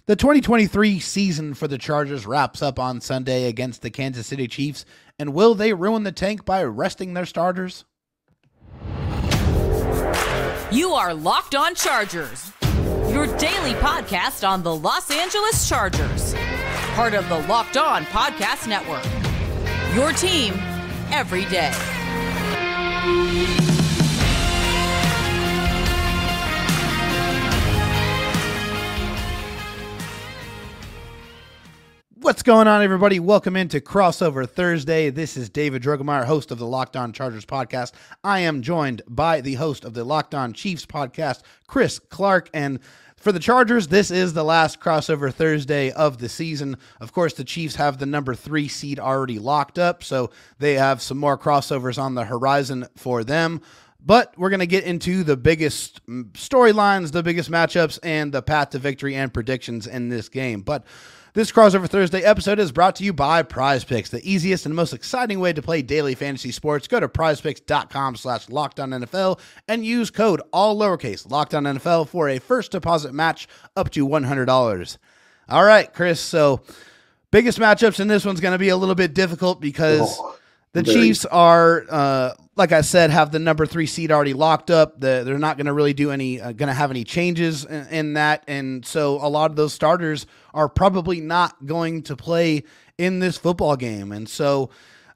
The 2023 season for the Chargers wraps up on Sunday against the Kansas City Chiefs, and will they ruin the tank by resting their starters? You are Locked On Chargers, your daily podcast on the Los Angeles Chargers, part of the Locked On Podcast Network, your team every day. What's going on, everybody? Welcome into Crossover Thursday. This is David Drogemeyer, host of the Locked On Chargers podcast. I am joined by the host of the Locked On Chiefs podcast, Chris Clark. And for the Chargers, this is the last Crossover Thursday of the season. Of course, the Chiefs have the number 3 seed already locked up, so they have some more crossovers on the horizon for them. But we're going to get into the biggest storylines, the biggest matchups, and the path to victory and predictions in this game. But this Crossover Thursday episode is brought to you by PrizePicks, the easiest and most exciting way to play daily fantasy sports. Go to prizepicks.com/LockedOnNFL and use code all lowercase LockedOnNFL for a first deposit match up to $100. All right, Chris. So biggest matchups in this one's going to be a little bit difficult because the Chiefs are, like I said, have the number 3 seed already locked up. They're not going to really do any, going to have any changes in that. And so a lot of those starters are probably not going to play in this football game. And so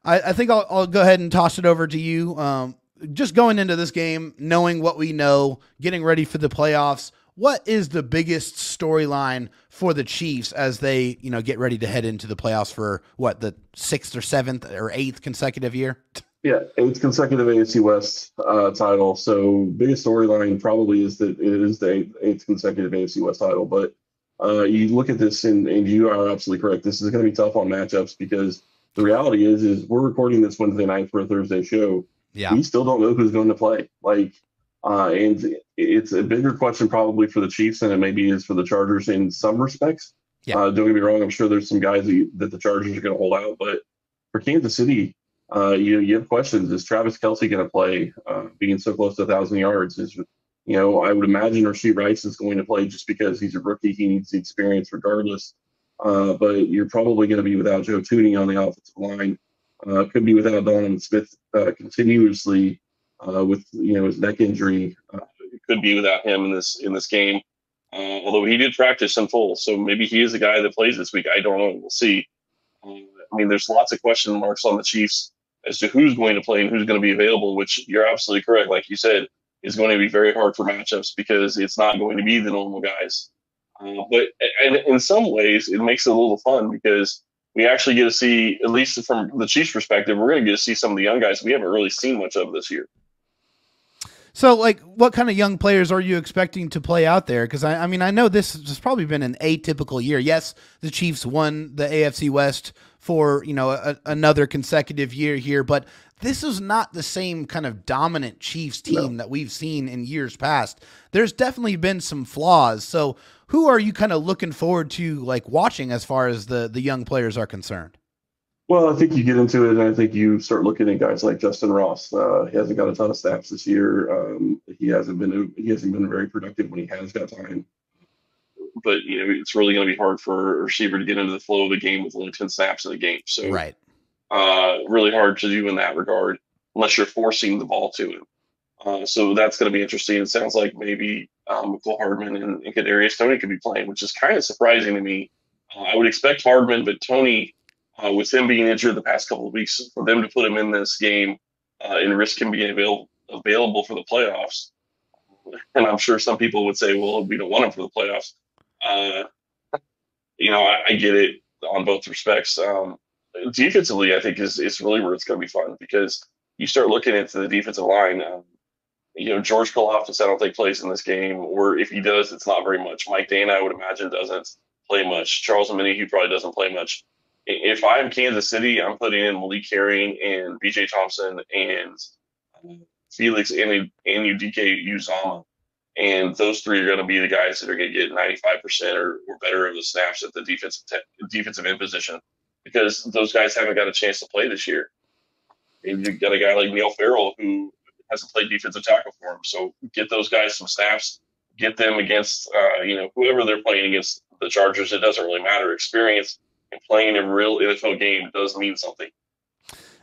I think I'll go ahead and toss it over to you. Just going into this game, knowing what we know, getting ready for the playoffs, what is the biggest storyline for the Chiefs as they, get ready to head into the playoffs for the 6th or 7th or 8th consecutive year? Yeah, 8th consecutive AFC West title. So biggest storyline probably is that it is the 8th consecutive AFC West title. But you look at this and you are absolutely correct. This is going to be tough on matchups because the reality is we're recording this Wednesday night for a Thursday show. Yeah, we still don't know who's going to play. And it's a bigger question probably for the Chiefs than it maybe is for the Chargers in some respects. Yeah. Don't get me wrong. I'm sure there's some guys that the Chargers are going to hold out. But for Kansas City, you have questions. Is Travis Kelce going to play being so close to 1,000 yards? I would imagine Rashid Rice is going to play just because he's a rookie. He needs the experience regardless. But you're probably going to be without Joe Thuney on the offensive line. Could be without Donovan Smith continuously. With his neck injury, it could be without him in this game. Although he did practice in full, so maybe he is the guy that plays this week. I don't know. We'll see. There's lots of question marks on the Chiefs as to who's going to play and who's going to be available. Which you're absolutely correct, like you said, is going to be very hard for matchups because it's not going to be the normal guys. But in some ways, it makes it a little fun because we actually get to see, at least from the Chiefs' perspective, we're going to get to see some of the young guys we haven't really seen much of this year. So, what kind of young players are you expecting to play out there? Because, I know this has probably been an atypical year. Yes, the Chiefs won the AFC West for, another consecutive year here, but this is not the same kind of dominant Chiefs team that we've seen in years past. There's definitely been some flaws. So, who are you kind of looking forward to, watching as far as the young players are concerned? Well, I think you get into it, and I think you start looking at guys like Justin Ross. He hasn't got a ton of snaps this year. He hasn't been very productive when he has got time. But it's really going to be hard for a receiver to get into the flow of the game with only 10 snaps in a game. So, right, really hard to do in that regard unless you're forcing the ball to him. So that's going to be interesting. It sounds like maybe Michael Hardman and Kadarius Toney could be playing, which is kind of surprising to me. I would expect Hardman, but Toney. With him being injured the past couple of weeks, for them to put him in this game and risk him being available for the playoffs. And I'm sure some people would say, well, we don't want him for the playoffs. I get it on both respects. Defensively, I think is really where it's going to be fun because you start looking into the defensive line. George Karlaftis, I don't think plays in this game, or if he does, it's not very much. Mike Dana, I would imagine, doesn't play much. Charles Omenihu probably doesn't play much. If I'm Kansas City, I'm putting in Malik Herring and B.J. Thompson and Felix Anudike-Uzomah. And those three are going to be the guys that are going to get 95% or better of the snaps at the defensive end position because those guys haven't got a chance to play this year. And you've got a guy like Neil Farrell who hasn't played defensive tackle for him. So get those guys some snaps, get them against, whoever they're playing against the Chargers, it doesn't really matter. Experience and playing a real NFL game does mean something.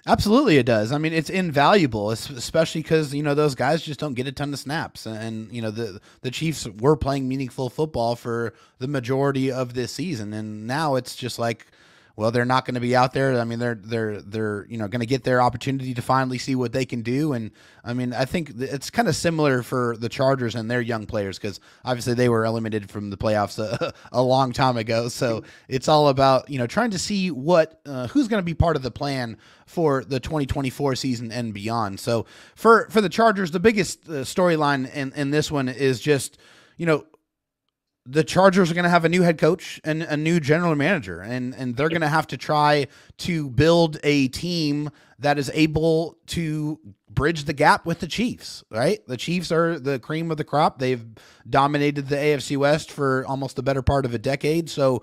Absolutely, it does. I mean, it's invaluable, especially because those guys just don't get a ton of snaps, and the Chiefs were playing meaningful football for the majority of this season, and now it's just like, well, they're not going to be out there. I mean, they're going to get their opportunity to finally see what they can do, and I mean, I think it's kind of similar for the Chargers and their young players because obviously they were eliminated from the playoffs a long time ago. So it's all about trying to see what who's going to be part of the plan for the 2024 season and beyond. So for the Chargers, the biggest storyline in this one is just the Chargers are going to have a new head coach and a new general manager, and they're going to have to try to build a team that is able to bridge the gap with the Chiefs, right? The Chiefs are the cream of the crop. They've dominated the AFC West for almost the better part of a decade. So,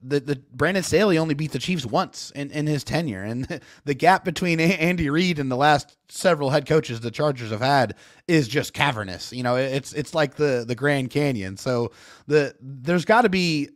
the Brandon Staley only beat the Chiefs once in his tenure, and the gap between Andy Reid and the last several head coaches the Chargers have had is just cavernous. It's like the Grand Canyon. So there's got to be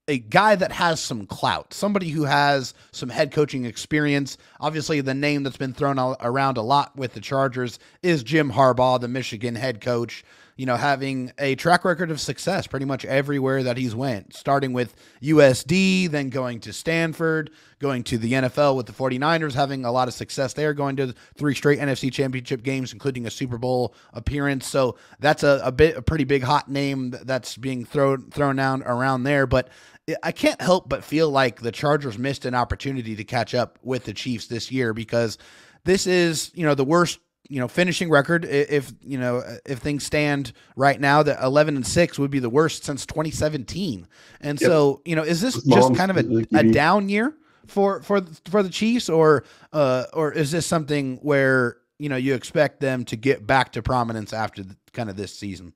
a guy that has some clout, somebody who has some head coaching experience. Obviously, the name that's been thrown around a lot with the Chargers is Jim Harbaugh, the Michigan head coach, having a track record of success pretty much everywhere that he's went, starting with USD, then going to Stanford, going to the NFL with the 49ers, having a lot of success there, going to 3 straight NFC championship games, including a Super Bowl appearance. So that's a pretty big hot name that's being thrown down around there. But I can't help but feel like the Chargers missed an opportunity to catch up with the Chiefs this year because this is, the worst, finishing record. If things stand right now, that 11-6 would be the worst since 2017. And so, is this just kind of a down year for the Chiefs, or is this something where, you expect them to get back to prominence after kind of this season?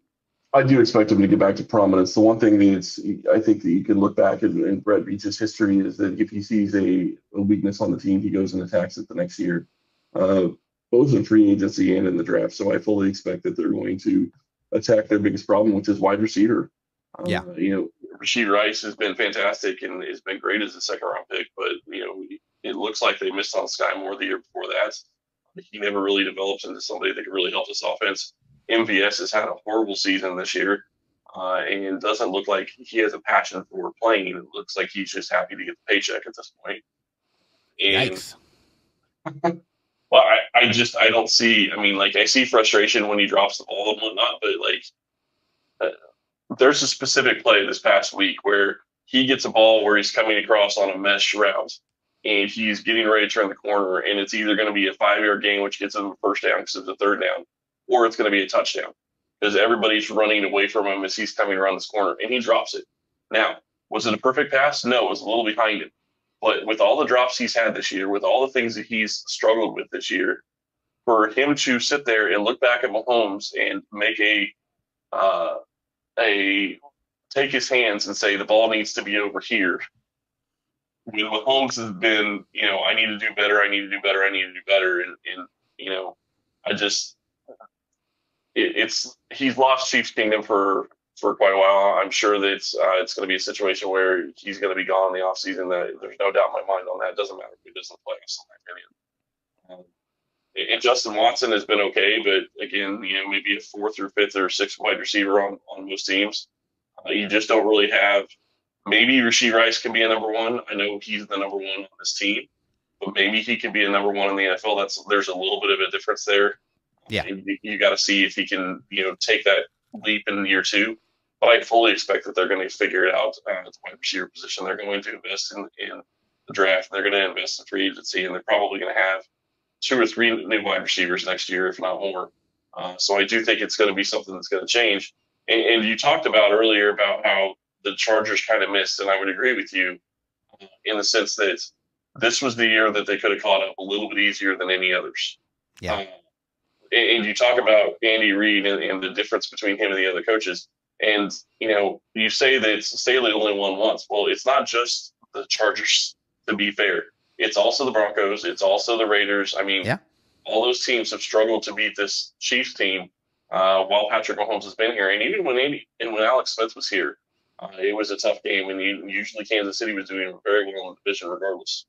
I do expect him to get back to prominence. The one thing that I think that you can look back in Brett Veach's history is that if he sees a weakness on the team, he goes and attacks it the next year, both in free agency and in the draft. So I fully expect that they're going to attack their biggest problem, which is wide receiver. Rashid Rice has been fantastic and has been great as a second-round pick, but it looks like they missed on Sky Moore the year before that. He never really developed into somebody that could really help this offense. MVS has had a horrible season this year, and doesn't look like he has a passion for playing. It looks like he's just happy to get the paycheck at this point. And, Yikes. Well, I don't see. I mean, I see frustration when he drops the ball and whatnot, but there's a specific play this past week where he gets a ball where he's coming across on a mesh route, and he's getting ready to turn the corner, and it's either going to be a 5-yard gain, which gets him a first down because it's a third down, or it's going to be a touchdown because everybody's running away from him as he's coming around this corner, and he drops it. Now, was it a perfect pass? No, it was a little behind him. But with all the drops he's had this year, with all the things that he's struggled with this year, for him to sit there and look back at Mahomes and make take his hands and say the ball needs to be over here. When Mahomes has been, I need to do better, I need to do better, I need to do better, and I just he's lost Chiefs Kingdom for quite a while. I'm sure that it's going to be a situation where he's going to be gone in the offseason. There's no doubt in my mind on that. It doesn't matter if he doesn't play, in my opinion. And Justin Watson has been okay, but again, maybe a 4th or 5th or 6th wide receiver on most teams. You just don't really have. Maybe Rashid Rice can be a number 1. I know he's the number 1 on this team, but maybe he can be a number 1 in the NFL. There's a little bit of a difference there. Yeah, you got to see if he can, take that leap in year 2. But I fully expect that they're going to figure it out at the wide receiver position. They're going to invest in the draft. They're going to invest in free agency, and they're probably going to have 2 or 3 new wide receivers next year, if not more. So I do think it's going to be something that's going to change. And you talked about earlier about how the Chargers kind of missed, and I would agree with you in the sense that this was the year that they could have caught up a little bit easier than any others. Yeah. And you talk about Andy Reid and the difference between him and the other coaches. And, you say that Staley only won once. Well, it's not just the Chargers, to be fair. It's also the Broncos. It's also the Raiders. I mean, all those teams have struggled to beat this Chiefs team. while Patrick Mahomes has been here. And even when Alex Smith was here, it was a tough game. And usually Kansas City was doing very well in the division regardless.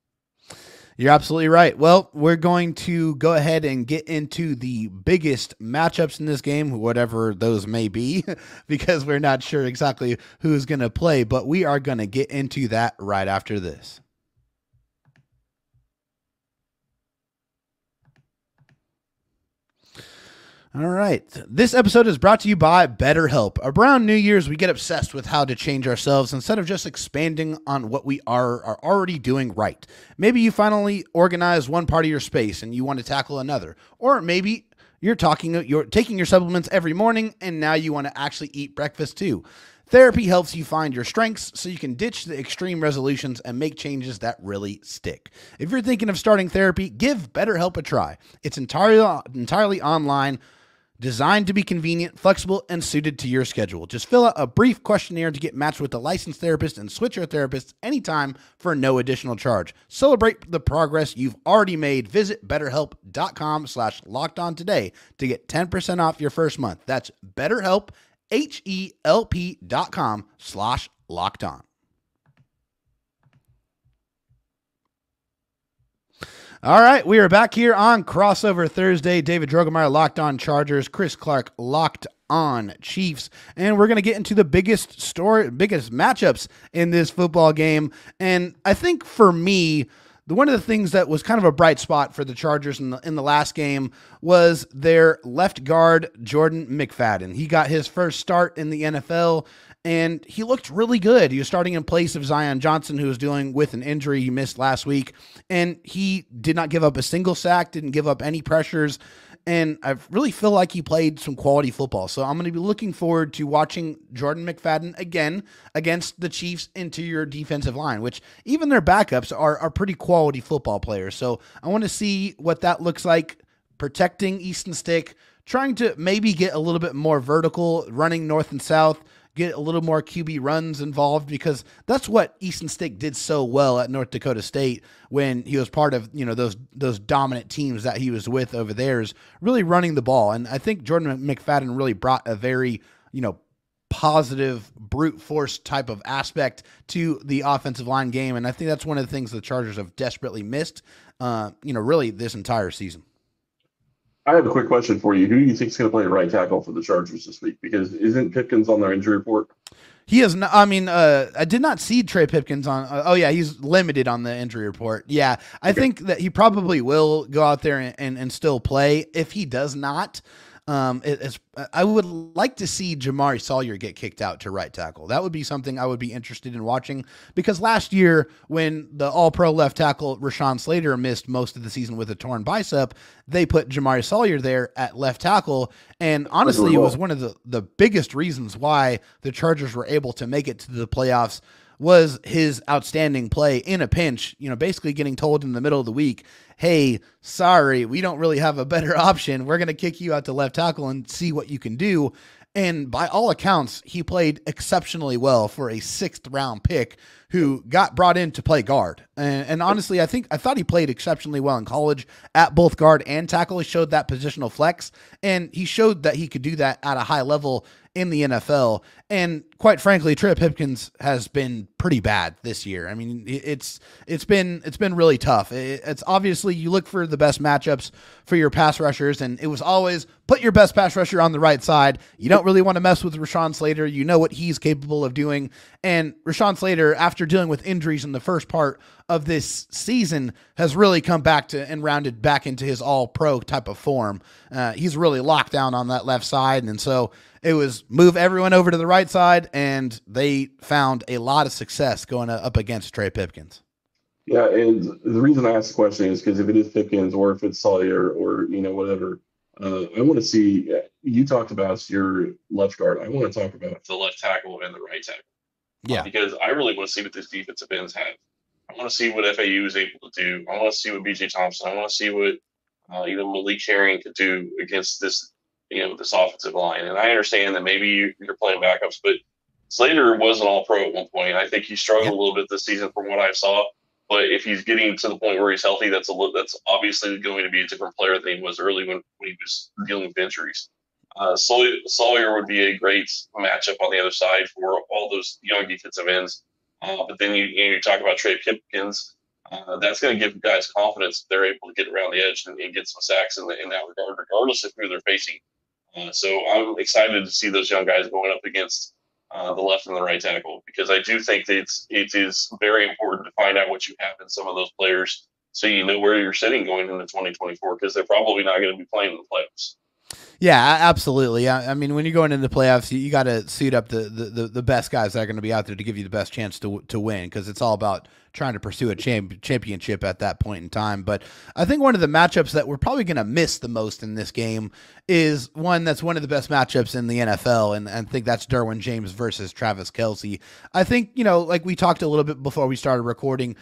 You're absolutely right. Well, we're going to go ahead and get into the biggest matchups in this game, whatever those may be, because we're not sure exactly who's going to play, but we are going to get into that right after this. All right. This episode is brought to you by BetterHelp. Around New Year's, we get obsessed with how to change ourselves instead of just expanding on what we are already doing right. Maybe you finally organize one part of your space and you want to tackle another. Or maybe you're taking your supplements every morning and now you want to actually eat breakfast too. Therapy helps you find your strengths so you can ditch the extreme resolutions and make changes that really stick. If you're thinking of starting therapy, give BetterHelp a try. It's entirely online, designed to be convenient, flexible, and suited to your schedule. Just fill out a brief questionnaire to get matched with a licensed therapist and switch your therapist anytime for no additional charge. Celebrate the progress you've already made. Visit BetterHelp.com/lockedon today to get 10% off your first month. That's BetterHelp, HELP.com/lockedon. All right, we are back here on Crossover Thursday. David Drogemeyer, Locked On Chargers. Chris Clark, Locked On Chiefs. And we're going to get into the biggest matchups in this football game. And I think for me, one of the things that was kind of a bright spot for the Chargers in the last game was their left guard, Jordan McFadden. He got his first start in the NFL, and he looked really good. He was starting in place of Zion Johnson, who was dealing with an injury he missed last week, and he did not give up a single sack, didn't give up any pressures, and I really feel like he played some quality football. So I'm going to be looking forward to watching Jordan McFadden again against the Chiefs' interior defensive line, which even their backups are pretty quality football players. So I want to see what that looks like, protecting Easton Stick, trying to maybe get a little bit more vertical, running north and south, get a little more QB runs involved, because that's what Easton Stick did so well at North Dakota State when he was part of, those dominant teams that he was with over there, is really running the ball. And I think Jordan McFadden really brought a very, positive brute force type of aspect to the offensive line game. And I think that's one of the things the Chargers have desperately missed, really this entire season. I have a quick question for you. Who do you think is going to play right tackle for the Chargers this week? Because isn't Pipkins on their injury report? He is not. I mean, I did not see Trey Pipkins on. He's limited on the injury report. Yeah, I think that he probably will go out there and still play. If he does not, I would like to see Jamari Sawyer get kicked out to right tackle. That would be something I would be interested in watching, because last year when the all-pro left tackle Rashawn Slater missed most of the season with a torn bicep, they put Jamari Sawyer there at left tackle. And honestly, it was one of the biggest reasons why the Chargers were able to make it to the playoffs was his outstanding play in a pinch, basically getting told in the middle of the week, hey, sorry, we don't really have a better option. We're going to kick you out to left tackle and see what you can do. And by all accounts, he played exceptionally well for a 6th-round pick who got brought in to play guard. And honestly, I thought he played exceptionally well in college at both guard and tackle. He showed that positional flex, and he showed that he could do that at a high level in the NFL. And quite frankly, Trey Pipkins has been pretty bad this year. I mean, it's been really tough. It's obviously, you look for the best matchups for your pass rushers, and it was always put your best pass rusher on the right side. You don't really want to mess with Rashawn Slater. You know what he's capable of doing. And Rashawn Slater, after dealing with injuries in the first part of this season, has really come back to and rounded back into his all-pro type of form. He's really locked down on that left side, and so it was move everyone over to the right side, and they found a lot of success going up against Trey Pipkins. Yeah, and the reason I asked the question is because if it is Pipkins or if it's Sawyer or whatever, I want to see. You talked about your left guard. I want to talk about the left tackle and the right tackle. Yeah, because I really want to see what this defensive ends have. I want to see what FAU is able to do. I want to see what BJ Thompson. I want to see what Malik Herring could do against this this offensive line. And I understand that maybe you're playing backups, but Slater was an all-pro at one point. I think he struggled a little bit this season from what I saw. But if he's getting to the point where he's healthy, that's obviously going to be a different player than he was early when he was dealing with injuries. Sawyer would be a great matchup on the other side for all those young defensive ends. But then you talk about Trey Pipkins. That's going to give guys confidence that they're able to get around the edge and get some sacks in that regard, regardless of who they're facing. So I'm excited to see those young guys going up against the left and the right tackle, because I do think that it is very important to find out what you have in some of those players so you know where you're sitting going into 2024, because they're probably not going to be playing in the playoffs. Yeah, absolutely. I mean, when you're going into the playoffs, you got to suit up the best guys that are going to be out there to give you the best chance to win, because it's all about trying to pursue a championship at that point in time. But I think one of the matchups that we're probably going to miss the most in this game is one that's one of the best matchups in the NFL, and I think that's Derwin James versus Travis Kelce. I think, like we talked a little bit before we started recording,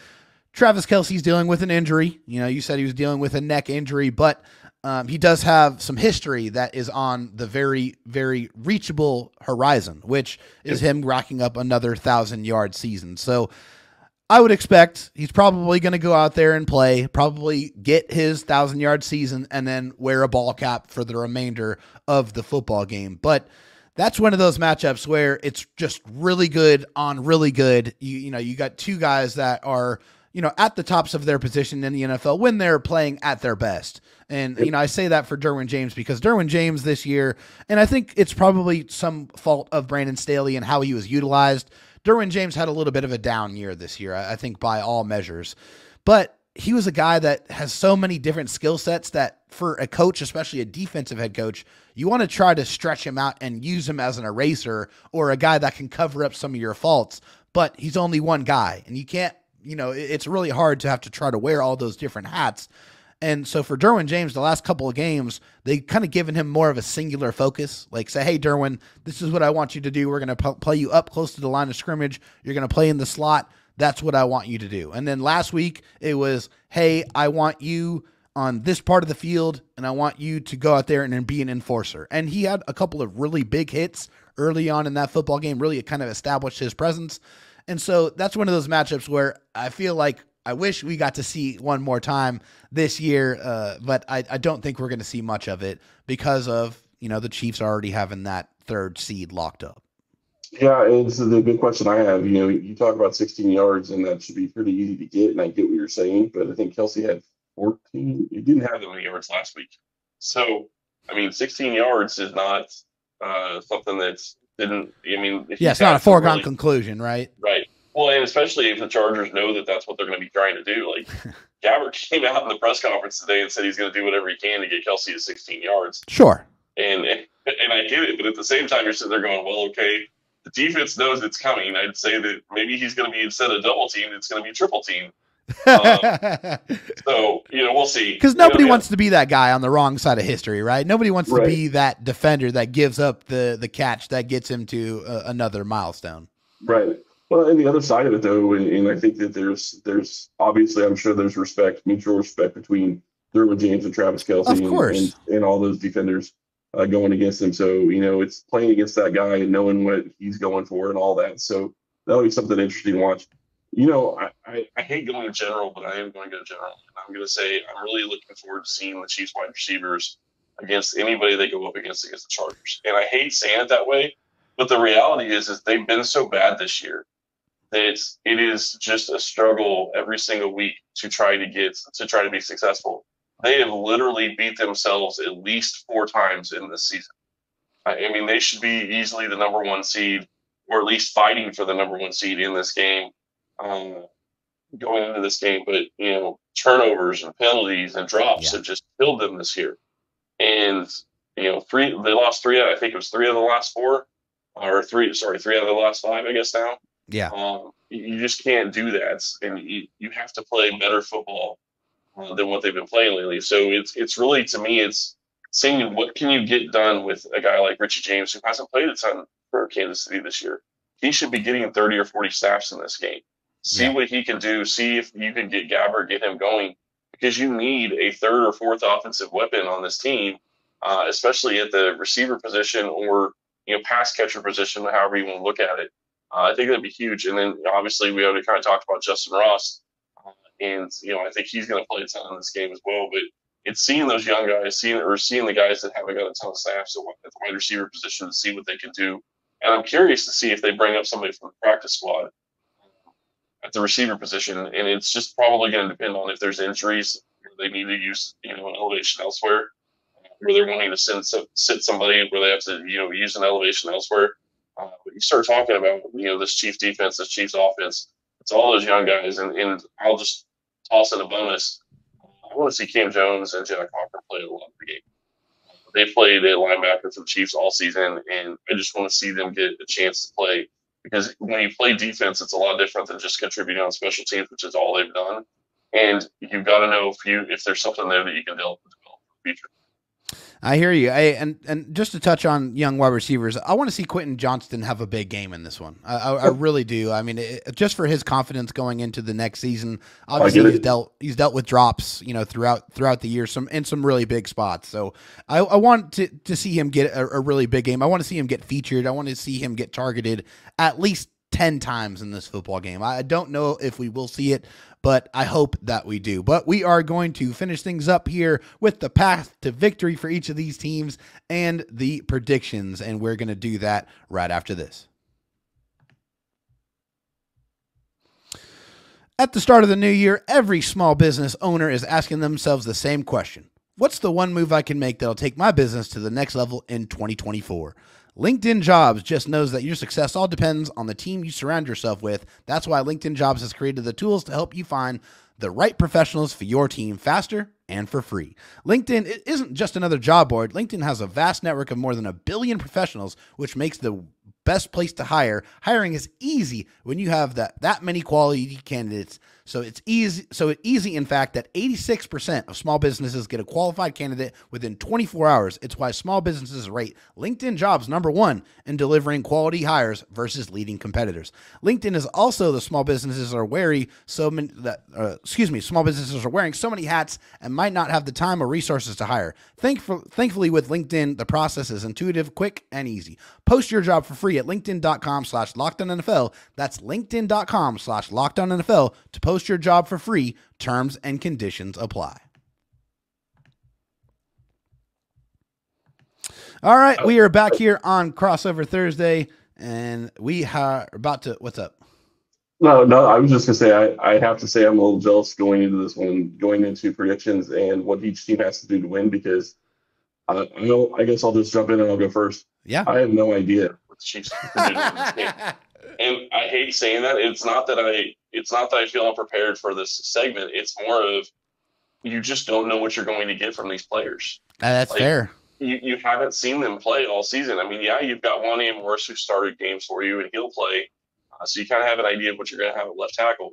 Travis Kelce's dealing with an injury. You said he was dealing with a neck injury, but he does have some history that is on the very, very reachable horizon, which is him racking up another 1,000-yard season. So I would expect he's probably going to go out there and play, probably get his 1,000-yard season, and then wear a ball cap for the remainder of the football game. But that's one of those matchups where it's just really good on really good. You got two guys that are, at the tops of their position in the NFL when they're playing at their best. And, I say that for Derwin James because Derwin James this year, and I think it's probably some fault of Brandon Staley and how he was utilized. Derwin James had a little bit of a down year this year, I think, by all measures. But he was a guy that has so many different skill sets that for a coach, especially a defensive head coach, you want to try to stretch him out and use him as an eraser or a guy that can cover up some of your faults. But he's only one guy, and you can't, it's really hard to have to try to wear all those different hats. And so for Derwin James, the last couple of games, they kind of given him more of a singular focus, like say, hey, Derwin, this is what I want you to do. We're going to play you up close to the line of scrimmage. You're going to play in the slot. That's what I want you to do. And then last week it was, hey, I want you on this part of the field, and I want you to go out there and be an enforcer. And he had a couple of really big hits early on in that football game, really kind of established his presence. And so that's one of those matchups where I feel like I wish we got to see one more time this year, but I don't think we're going to see much of it because of, the Chiefs already having that third seed locked up. Yeah, it's the big question I have. You talk about 16 yards, and that should be pretty easy to get, and I get what you're saying, but I think Kelce had 14. He didn't have that many yards last week. So, 16 yards is not something that's didn't. It's not a foregone conclusion, right? Right. Well, and especially if the Chargers know that that's what they're going to be trying to do. Like, Gabbert came out in the press conference today and said he's going to do whatever he can to get Kelce to 16 yards. Sure. And I get it, but at the same time, you're sitting there going, well, okay, the defense knows it's coming. I'd say that maybe he's going to be, instead of double team, it's going to be triple team. So, we'll see. Because nobody wants to be that guy on the wrong side of history, right? Nobody wants to be that defender that gives up the catch that gets him to another milestone. Right. Well, and the other side of it, though, and I think that there's obviously, I'm sure there's mutual respect between Derwin James and Travis Kelce and all those defenders going against him. So, it's playing against that guy and knowing what he's going for and all that. So that'll be something interesting to watch. I hate going to general, but I am going to go general. And I'm going to say I'm really looking forward to seeing the Chiefs wide receivers against anybody they go up against the Chargers. And I hate saying it that way, but the reality is they've been so bad this year that it is just a struggle every single week to try to be successful. They have literally beat themselves at least 4 times in this season. They should be easily the number 1 seed, or at least fighting for the number 1 seed in this game, going into this game. But, turnovers and penalties and drops have just killed them this year. And, they lost 3 out, I think it was 3 of the last 4, or 3 out of the last 5, I guess now. Yeah. You just can't do that. And you have to play better football than what they've been playing lately. So it's really, to me, it's seeing what can you get done with a guy like Richie James, who hasn't played a ton for Kansas City this year. He should be getting 30 or 40 snaps in this game. See what he can do. See if you can get Gabbert, get him going, because you need a 3rd or 4th offensive weapon on this team, especially at the receiver position or pass catcher position, however you want to look at it. I think that'd be huge. And then obviously we already kind of talked about Justin Ross, and I think he's going to play a ton in this game as well. But it's seeing those young guys, seeing the guys that haven't got a ton of snaps at the wide receiver position to see what they can do. And I'm curious to see if they bring up somebody from the practice squad at the receiver position. And it's just probably going to depend on if there's injuries or they need to use, an elevation elsewhere, where they're wanting to sit somebody where they have to, use an elevation elsewhere. But you start talking about, this Chiefs defense, this Chiefs offense, it's all those young guys. And I'll just toss in a bonus. I want to see Cam Jones and Jack Hawker play a lot of the game. They played a linebacker for the Chiefs all season, and I just want to see them get a chance to play, because when you play defense, it's a lot different than just contributing on special teams, which is all they've done. And you've got to know if there's something there that you can develop for the future. I hear you. And just to touch on young wide receivers, I want to see Quentin Johnston have a big game in this one. I really do. I mean, just for his confidence going into the next season. Obviously, he's dealt with drops, throughout the year, some really big spots. So I want to see him get a really big game. I want to see him get featured. I want to see him get targeted at least 10 times in this football game. I don't know if we will see it, but I hope that we do. But we are going to finish things up here with the path to victory for each of these teams and the predictions, and we're going to do that right after this. At the start of the new year, every small business owner is asking themselves the same question. What's the one move I can make that'll take my business to the next level in 2024? LinkedIn Jobs just knows that your success all depends on the team you surround yourself with. That's why LinkedIn Jobs has created the tools to help you find the right professionals for your team faster and for free. LinkedIn isn't just another job board. LinkedIn has a vast network of more than 1 billion professionals, which makes the best place to hire. Hiring is easy when you have that many quality candidates. So it's easy, in fact, that 86% of small businesses get a qualified candidate within 24 hours. It's why small businesses rate LinkedIn Jobs #1 in delivering quality hires versus leading competitors. LinkedIn is also the small businesses are wearing so many hats and might not have the time or resources to hire. Thankfully, with LinkedIn, the process is intuitive, quick, and easy. Post your job for free at linkedin.com/LockedOnNFL. That's linkedin.com/LockedOnNFL to post your job for free. Terms and conditions apply. All right, we are back here on Crossover Thursday, and we are about to. What's up? No, I was just gonna say I have to say I'm a little jealous going into this one, going into predictions and what each team has to do to win, because I guess I'll just jump in and I'll go first. Yeah, I have no idea what the Chiefs are doing in this game. And I hate saying that. It's not that I feel unprepared for this segment. It's more of you just don't know what you're going to get from these players. That's fair. You haven't seen them play all season. I mean, yeah, you've got Lonnie Morris who started games for you, and he'll play. So you kind of have an idea of what you're going to have at left tackle.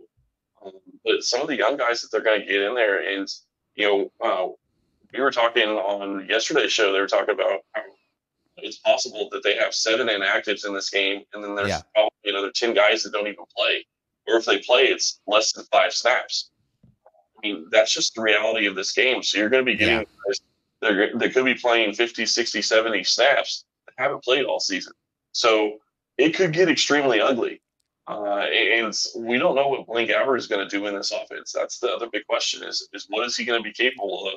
But some of the young guys that they're going to get in there, and, we were talking on yesterday's show, they were talking about how it's possible that they have 7 inactives in this game, and then there's probably another 10 guys that don't even play. Or if they play, it's less than 5 snaps. I mean, that's just the reality of this game. So you're going to be getting guys that could be playing 50, 60, 70 snaps that haven't played all season. So it could get extremely ugly. And we don't know what Blake Auer is going to do in this offense. That's the other big question is what is he going to be capable of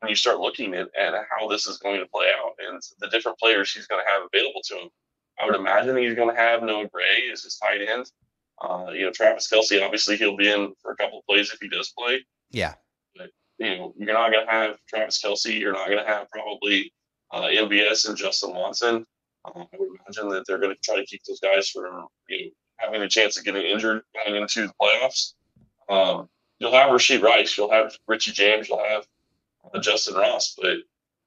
when you start looking at how this is going to play out and the different players he's going to have available to him. I would imagine he's going to have Noah Gray as his tight end. Travis Kelce, obviously he'll be in for a couple of plays if he does play. Yeah. But, you're not going to have Travis Kelce. You're not going to have probably MVS and Justin Watson. I would imagine that they're going to try to keep those guys from, having a chance of getting injured going into the playoffs. You'll have Rashid Rice, you'll have Richie James, you'll have Justin Ross, but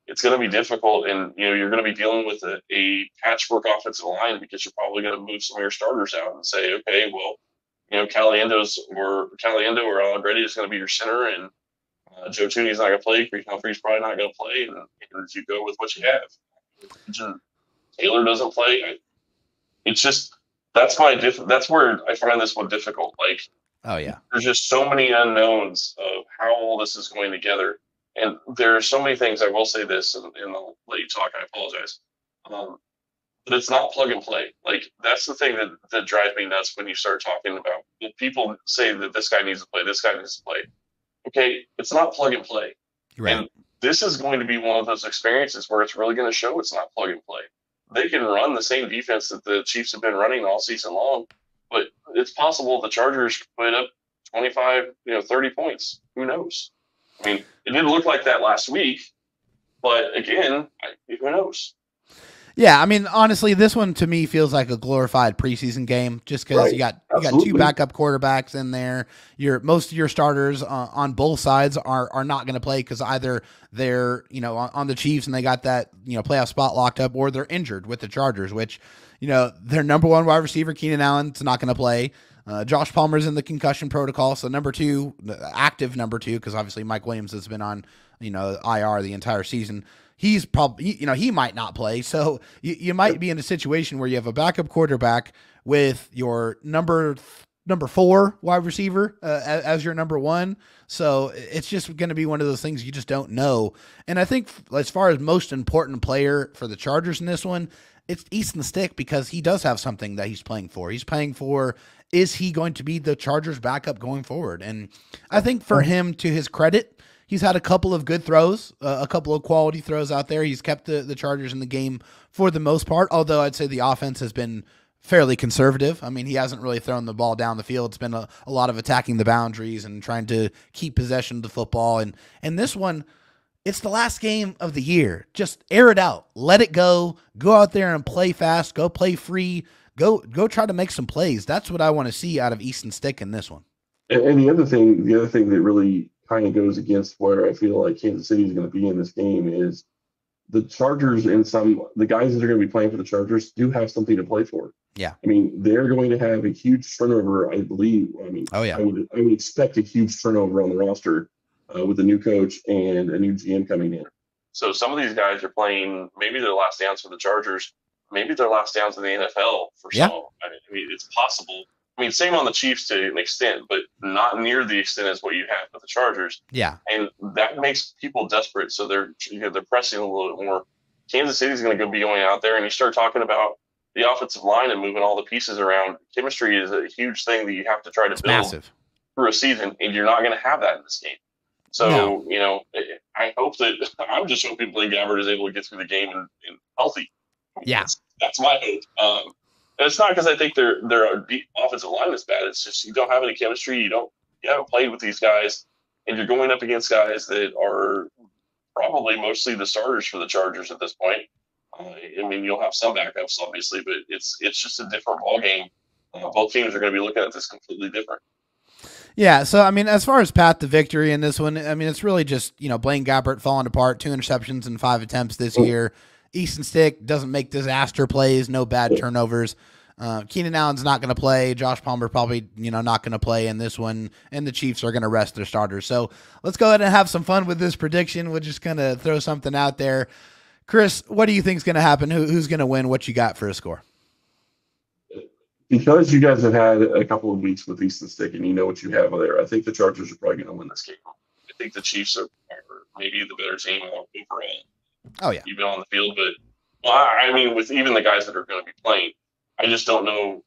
it's going to be difficult, and you're going to be dealing with a patchwork offensive line because you're probably going to move some of your starters out and say, okay, well, Caliendo or Allegretti is going to be your center, and Joe Tooney's not going to play. Creed Humphrey's probably not going to play, and you go with what you have. Taylor doesn't play. It's just. That's where I find this one difficult. Like, oh yeah, there's just so many unknowns of how all this is going together, and there are so many things. I will say this, and I'll let you talk. I apologize, but it's not plug and play. Like that's the thing that drives me nuts when you start talking about. People say that this guy needs to play, this guy needs to play. Okay, it's not plug and play. Right. And this is going to be one of those experiences where it's really going to show it's not plug and play. They can run the same defense that the Chiefs have been running all season long, but it's possible the Chargers put up 25, 30 points. Who knows? I mean, it didn't look like that last week, but again, who knows? Yeah, I mean, honestly, this one to me feels like a glorified preseason game, just because you got two backup quarterbacks in there. Most of your starters on both sides are not going to play because either they're on the Chiefs and they got that playoff spot locked up, or they're injured with the Chargers, which their number one wide receiver Keenan Allen's not going to play. Josh Palmer's in the concussion protocol, so active number two, because obviously Mike Williams has been on IR the entire season. He's probably, he might not play. So you might be in a situation where you have a backup quarterback with your number 4 wide receiver as your number 1. So it's just going to be one of those things you just don't know. And I think as far as most important player for the Chargers in this one, it's Easton Stick, because he does have something that he's playing for. He's playing for, is he going to be the Chargers backup going forward? And I think for him, to his credit, he's had a couple of good throws, a couple of quality throws out there. He's kept the Chargers in the game for the most part, although I'd say the offense has been fairly conservative. I mean, he hasn't really thrown the ball down the field. It's been a lot of attacking the boundaries and trying to keep possession of the football. And this one, it's the last game of the year. Just air it out. Let it go. Go out there and play fast. Go play free. Go try to make some plays. That's what I want to see out of Easton Stick in this one. And the other thing that really kind of goes against where I feel like Kansas City is going to be in this game is the Chargers and the guys that are going to be playing for the Chargers do have something to play for. Yeah. I mean, they're going to have a huge turnover, I believe. I mean, oh, yeah. I would expect a huge turnover on the roster with a new coach and a new GM coming in. So some of these guys are playing maybe their last downs for the Chargers, maybe their last downs in the NFL for some. I mean, it's possible. I mean, same on the Chiefs to an extent, but not near the extent as what you have with the Chargers. Yeah. And that makes people desperate. So they're pressing a little bit more. Kansas City's going to be going out there, and you start talking about the offensive line and moving all the pieces around. Chemistry is a huge thing that you have to try to build through a season, and you're not going to have that in this game. So, I hope that I'm just hoping Blaine Gabbert is able to get through the game and healthy. Yeah. That's my hope. And it's not because I think their offensive line is bad. It's just you don't have any chemistry. You haven't played with these guys, and you're going up against guys that are probably mostly the starters for the Chargers at this point. I mean, you'll have some backups, obviously, but it's just a different ballgame. Both teams are going to be looking at this completely different. Yeah, so, I mean, as far as path to victory in this one, I mean, it's really just, Blaine Gabbert falling apart, 2 interceptions in 5 attempts this year. Easton Stick doesn't make disaster plays, no bad turnovers. Keenan Allen's not going to play. Josh Palmer probably, not going to play in this one, and the Chiefs are going to rest their starters. So let's go ahead and have some fun with this prediction. We're just going to throw something out there. Chris, what do you think is going to happen? Who's going to win? What you got for a score? Because you guys have had a couple of weeks with Easton Stick and you know what you have there, I think the Chargers are probably going to win this game. I think the Chiefs are maybe the better team overall. Oh, yeah. Even on the field. But, I mean, with even the guys that are going to be playing, I just don't know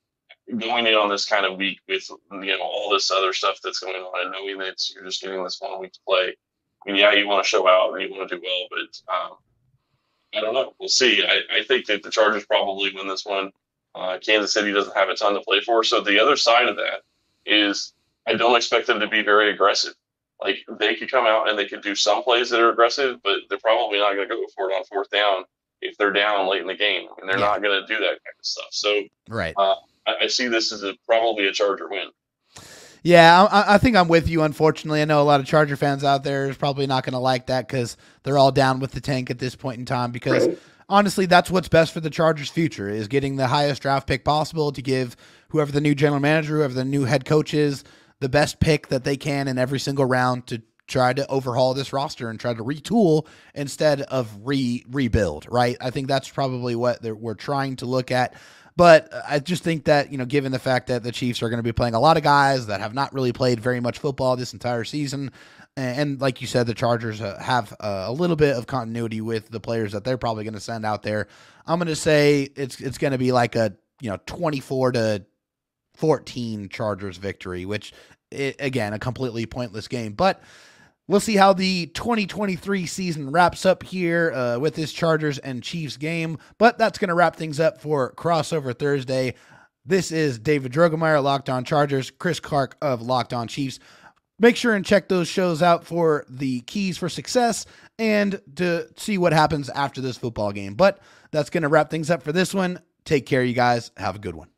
going in on this kind of week with, all this other stuff that's going on and knowing that you're just getting this 1 week to play. I mean, yeah, you want to show out and you want to do well, but I don't know. We'll see. I think that the Chargers probably win this one. Kansas City doesn't have a ton to play for. So the other side of that is I don't expect them to be very aggressive. Like, they could come out and they could do some plays that are aggressive, but they're probably not going to go for it on 4th down if they're down late in the game. And they're not going to do that kind of stuff. So right. I see this as probably a Charger win. Yeah, I think I'm with you, unfortunately. I know a lot of Charger fans out there is probably not going to like that because they're all down with the tank at this point in time because honestly, that's what's best for the Chargers' future is getting the highest draft pick possible to give whoever the new general manager, whoever the new head coach is, the best pick that they can in every single round to try to overhaul this roster and try to retool instead of rebuild, right? I think that's probably what we're trying to look at. But I just think that, given the fact that the Chiefs are going to be playing a lot of guys that have not really played very much football this entire season, and like you said, the Chargers have a little bit of continuity with the players that they're probably going to send out there. I'm going to say it's going to be like a 24-14 Chargers victory, which again, a completely pointless game. But we'll see how the 2023 season wraps up here with this Chargers and Chiefs game. But that's going to wrap things up for Crossover Thursday. This is David Drogemeyer, Locked On Chargers, Chris Clark of Locked On Chiefs. Make sure and check those shows out for the keys for success and to see what happens after this football game. But that's going to wrap things up for this one. Take care, you guys. Have a good one.